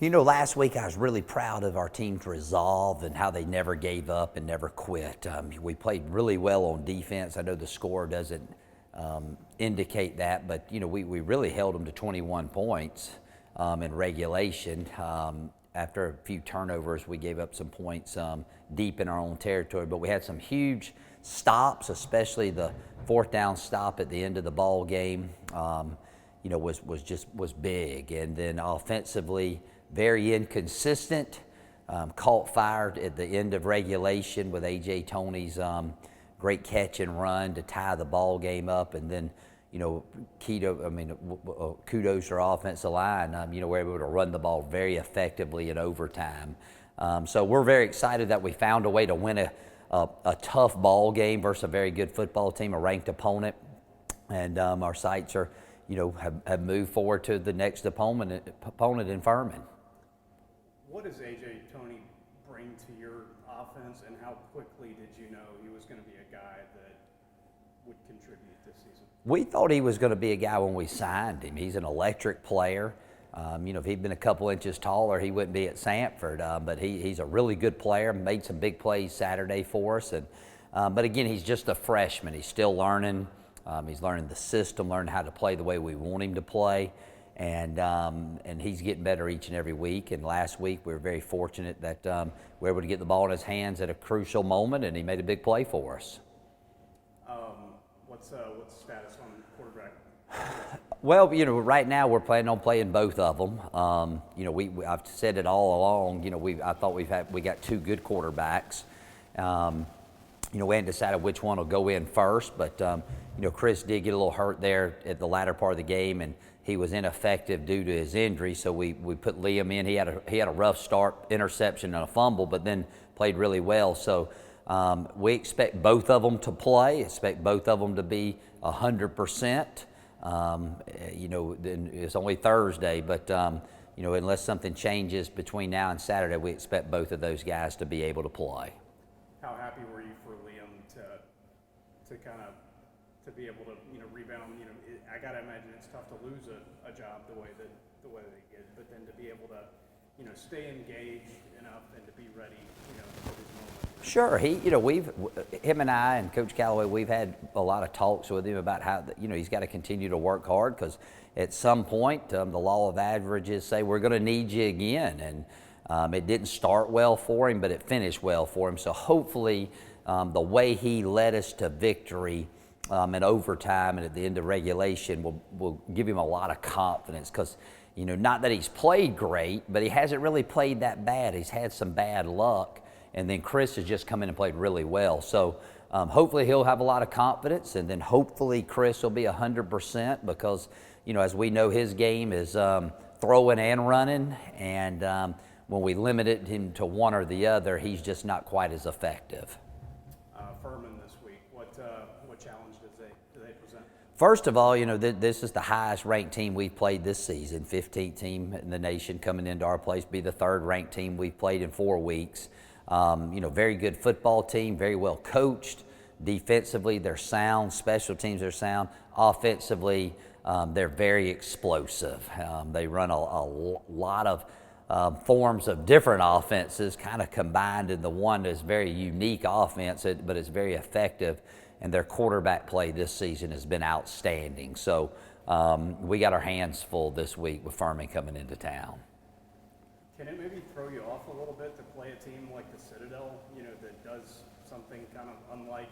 You know, last week I was really proud of our team's resolve and how they never gave up and never quit. We played really well on defense. I know the score doesn't indicate that, but you know, we really held them to 21 points in regulation. After a few turnovers, we gave up some points deep in our own territory, but we had some huge stops, especially the fourth down stop at the end of the ball game. You know, was big, and then offensively, very inconsistent. Caught fire at the end of regulation with A.J. Toney's great catch and run to tie the ball game up, and then you know, kudos to our offensive line. You know, we're able to run the ball very effectively in overtime. So we're very excited that we found a way to win a tough ball game versus a very good football team, a ranked opponent, and our sights are, you know, have moved forward to the next opponent in Furman. What does A.J. Toney bring to your offense, and how quickly did you know he was going to be a guy that would contribute this season? We thought he was going to be a guy when we signed him. He's an electric player. You know, if he'd been a couple inches taller, he wouldn't be at Samford. But he's a really good player, made some big plays Saturday for us. But again, he's just a freshman. He's still learning. He's learning the system, learning how to play the way we want him to play. And he's getting better each and every week. And last week we were very fortunate that we were able to get the ball in his hands at a crucial moment, and he made a big play for us. What's the status on quarterback? Well, you know, right now we're planning on playing both of them. You know, I've said it all along. You know, I thought we got two good quarterbacks. You know, we hadn't decided which one will go in first, but you know, Chris did get a little hurt there at the latter part of the game, and he was ineffective due to his injury. So we put Liam in. He had a rough start, interception and a fumble, but then played really well. So we expect both of them to play. Expect both of them to be 100%. You know, it's only Thursday, but you know, unless something changes between now and Saturday, we expect both of those guys to be able to play. How happy were you for Liam to kind of to be able to, you know, rebound? You know, I gotta imagine it's tough to lose a job the way that they get, but then to be able to, you know, stay engaged enough and to be ready, you know, for these moments. Sure, you know, him and I and Coach Callaway, we've had a lot of talks with him about how, you know, he's got to continue to work hard, because at some point the law of averages say we're going to need you again, and it didn't start well for him, but it finished well for him. So hopefully the way he led us to victory in overtime and at the end of regulation will give him a lot of confidence, because, you know, not that he's played great, but he hasn't really played that bad. He's had some bad luck. And then Chris has just come in and played really well. So hopefully he'll have a lot of confidence, and then hopefully Chris will be 100%, because, you know, as we know, his game is throwing and running, and when we limited him to one or the other, he's just not quite as effective. Furman this week, what challenge do they present? First of all, you know, this is the highest ranked team we've played this season, 15th team in the nation coming into our place, be the third ranked team we've played in 4 weeks. You know, very good football team, very well coached. Defensively, they're sound. Special teams, they're sound. Offensively, they're very explosive. They run a lot of forms of different offenses kind of combined in the one that's very unique offense, but it's very effective. And their quarterback play this season has been outstanding. So we got our hands full this week with Furman coming into town. Can it maybe throw you off a little bit to play a team like the Citadel, you know, that does something kind of unlike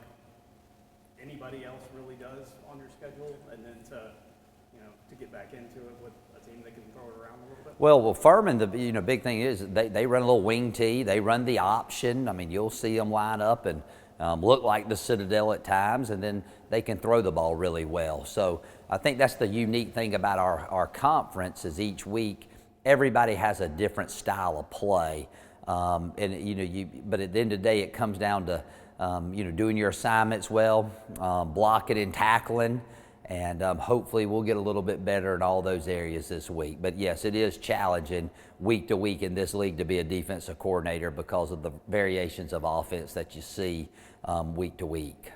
anybody else really does on your schedule, and then to, you know, to get back into it with a team that can throw it around a little bit? Well, Furman, the, you know, big thing is they run a little wing tee. They run the option. I mean, you'll see them line up and look like the Citadel at times, and then they can throw the ball really well. So I think that's the unique thing about our conference, is each week everybody has a different style of play, and you know, but at the end of the day, it comes down to you know, doing your assignments well, blocking and tackling, and hopefully we'll get a little bit better in all those areas this week. But yes, it is challenging week to week in this league to be a defensive coordinator, because of the variations of offense that you see week to week.